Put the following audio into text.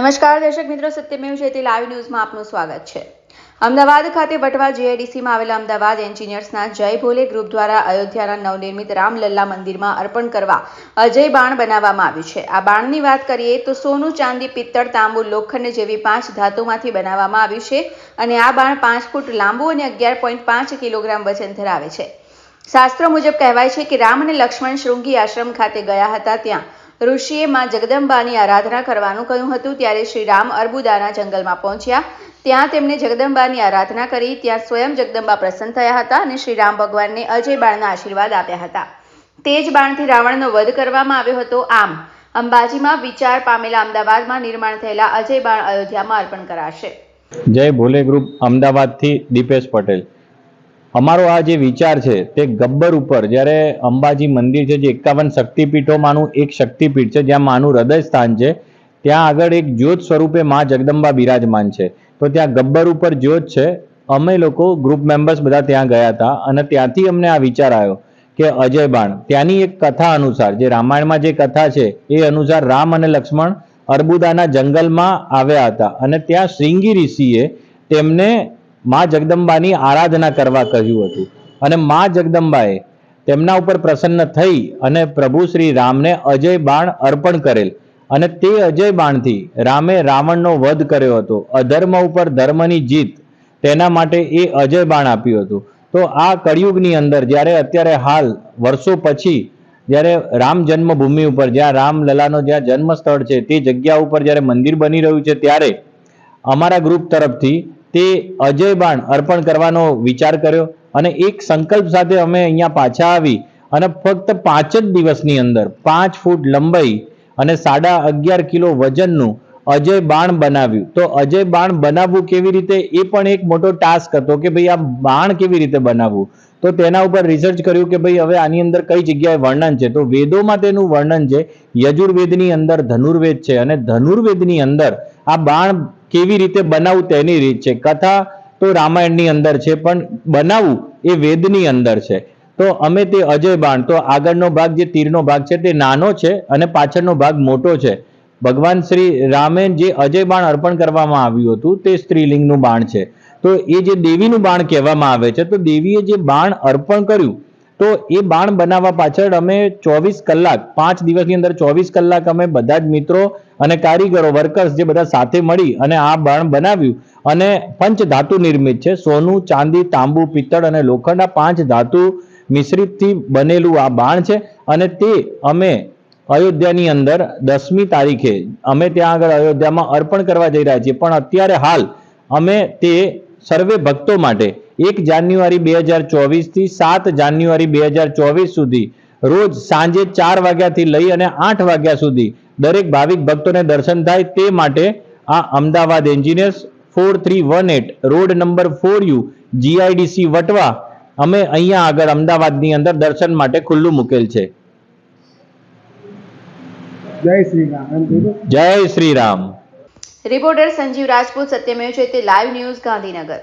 નમસ્કાર દર્શક મિત્રો, સત્યમેવ જયતે લાઈવ ન્યૂઝમાં આપનું સ્વાગત છે। અમદાવાદ ખાતે વટવા જીઆઈડીસીમાં આવેલા અમદાવાદ એન્જિનિયર્સના જય ભોલે ગ્રુપ દ્વારા અયોધ્યાના નવનિર્મિત રામલલ્લા મંદિરમાં અર્પણ કરવા અજય બાણ બનાવવામાં આવ્યું છે। આ બાણની વાત કરીએ તો સોનું, ચાંદી, પિત્તળ, તાંબુ, લોખંડ જેવી 5 ધાતુમાંથી બનાવવામાં આવ્યું છે અને આ બાણ 5 ફૂટ લાંબુ અને 11.5 કિલોગ્રામ વજન ધરાવે છે। શાસ્ત્રો મુજબ કહેવાય છે કે રામ અને લક્ષ્મણ શૃંગી આશ્રમ ખાતે ગયા હતા। ત્યાં ઋષિએ માં જગદંબાની આરાધના કરવાનું કહ્યું હતું। ત્યારે શ્રી રામ અર્બુદાના જંગલમાં પહોંચ્યા। ત્યાં તેમણે જગદંબાની આરાધના કરી। ત્યાં સ્વયં જગદંબા પ્રસન્ન થયા હતા અને શ્રી રામ ભગવાનને અજય બાણના આશીર્વાદ આપ્યા હતા। તે જ બાણથી રાવણનો વધ કરવામાં આવ્યો હતો। આમ અંબાજીમાં વિચાર પામેલા અમદાવાદમાં નિર્માણ થયેલા અજય બાણ અયોધ્યામાં અર્પણ કરાશે। જય ભોલે ગ્રુપ અમદાવાદથી દીપેશ પટેલ। અમારો આ જે વિચાર છે તે ગબ્બર ઉપર જ્યારે અંબાજી મંદિર છે, જે 51 શક્તિપીઠોમાંનું એક શક્તિપીઠ છે, જ્યાં માનું હૃદય સ્થાન છે, ત્યાં આગળ એક જ્યોત સ્વરૂપે માં જગદંબા બિરાજમાન છે। તો ત્યાં ગબ્બર ઉપર જ્યોત છે। અમે લોકો ગ્રુપ મેમ્બર્સ બધા ત્યાં ગયા હતા અને ત્યાંથી અમને આ વિચાર આવ્યો કે અજય બાણ, ત્યાંની એક કથા અનુસાર, જે રામાયણમાં જે કથા છે એ અનુસાર રામ અને લક્ષ્મણ અર્બુદાના જંગલમાં આવ્યા હતા અને ત્યાં શ્રીંગી ઋષિએ તેમને માં જગદંબાની આરાધના કરવા કહ્યું હતું અને માં જગદંબાએ તેમના ઉપર પ્રસન્ન થઈ અને પ્રભુ શ્રી રામને અજય બાણ અર્પણ કરેલ અને તે અજય બાણથી રામે રાવણનો વધ કર્યો હતો। અધર્મ ઉપર ધર્મની જીત, તેના માટે એ અજય બાણ આપ્યું હતું। તો આ કળિયુગની અંદર જ્યારે અત્યારે હાલ વર્ષો પછી જ્યારે રામ જન્મભૂમિ ઉપર, જ્યાં રામલલાનો જ્યાં જન્મ સ્થળ છે, તે જગ્યા ઉપર જ્યારે મંદિર બની રહ્યું છે, ત્યારે અમારા ગ્રુપ તરફથી તે અજય બાણ અર્પણ કરવાનો વિચાર કર્યો અને એક સંકલ્પ સાથે અમે અહીંયા પાછા આવી અને ફક્ત 5 જ દિવસની અંદર 5 ફૂટ લંબાઈ અને 11.5 કિલો વજનનું અજય બાણ બનાવ્યું। તો અજય બાણ બનાવવું કેવી રીતે, એ પણ એક મોટો ટાસ્ક હતો કે ભાઈ આ બાણ કેવી રીતે બનાવવું। તો તેના ઉપર રિસર્ચ કર્યું કે ભાઈ હવે આની અંદર કઈ જગ્યાએ વર્ણન છે। તો વેદોમાં તેનું વર્ણન છે। યજુર્વેદની અંદર ધનુર્વેદ છે અને ધનુર્વેદની અંદર આ બાણ કેવી રીતે બનાવવું તેની રીત છે। કથા તો રામાયણની અંદર છે, પણ બનાવવું એ વેદની અંદર છે। તો અમે તે અજય બાણ, તો આગળનો ભાગ જે તીરનો ભાગ છે તે નાનો છે અને પાછળનો ભાગ મોટો છે। ભગવાન શ્રી રામે જે અજય બાણ અર્પણ કરવામાં આવ્યું હતું તે સ્ત્રીલિંગનું બાણ છે। તો એ જે દેવીનું બાણ કહેવામાં આવે છે, તો દેવીએ જે બાણ અર્પણ કર્યું, તો એ બાણ બનાવવા પાછળ અમે 24 કલાક, 5 દિવસની અંદર 24 કલાક અમે બધા જ મિત્રો અને કારીગરો, વર્કર્સ જે બધા સાથે મળી અને આ બાણ બનાવ્યું અને પંચ ધાતુ નિર્મિત છે। સોનું, ચાંદી, તાંબુ, પિત્તળ અને લોખંડ, આ 5 ધાતુ મિશ્રિતથી બનેલું આ બાણ છે અને તે અમે અયોધ્યાની અંદર 10મી તારીખે અમે ત્યાં આગળ અયોધ્યામાં અર્પણ કરવા જઈ રહ્યા છીએ। પણ અત્યારે હાલ અમે તે સર્વે ભક્તો માટે 1 જાન્યુઆરી 2024 થી 7 જાન્યુઆરી 2024 સુધી રોજ સાંજે 4 વાગ્યાથી લઈ અને 8 વાગ્યા સુધી દરેક ભાવિક ભક્તોને દર્શન થાય તે માટે આ Ahmedabad engineers 4318 road number 4U GIDC Vatva અમે અહીંયા આગળ અમદાવાદની અંદર દર્શન માટે ખુલ્લું મૂકેલ છે। જય શ્રી રામ। જય Shri Ram. Reporter Sanjeev Rajput, Satyamev Jayate live news, Gandhinagar.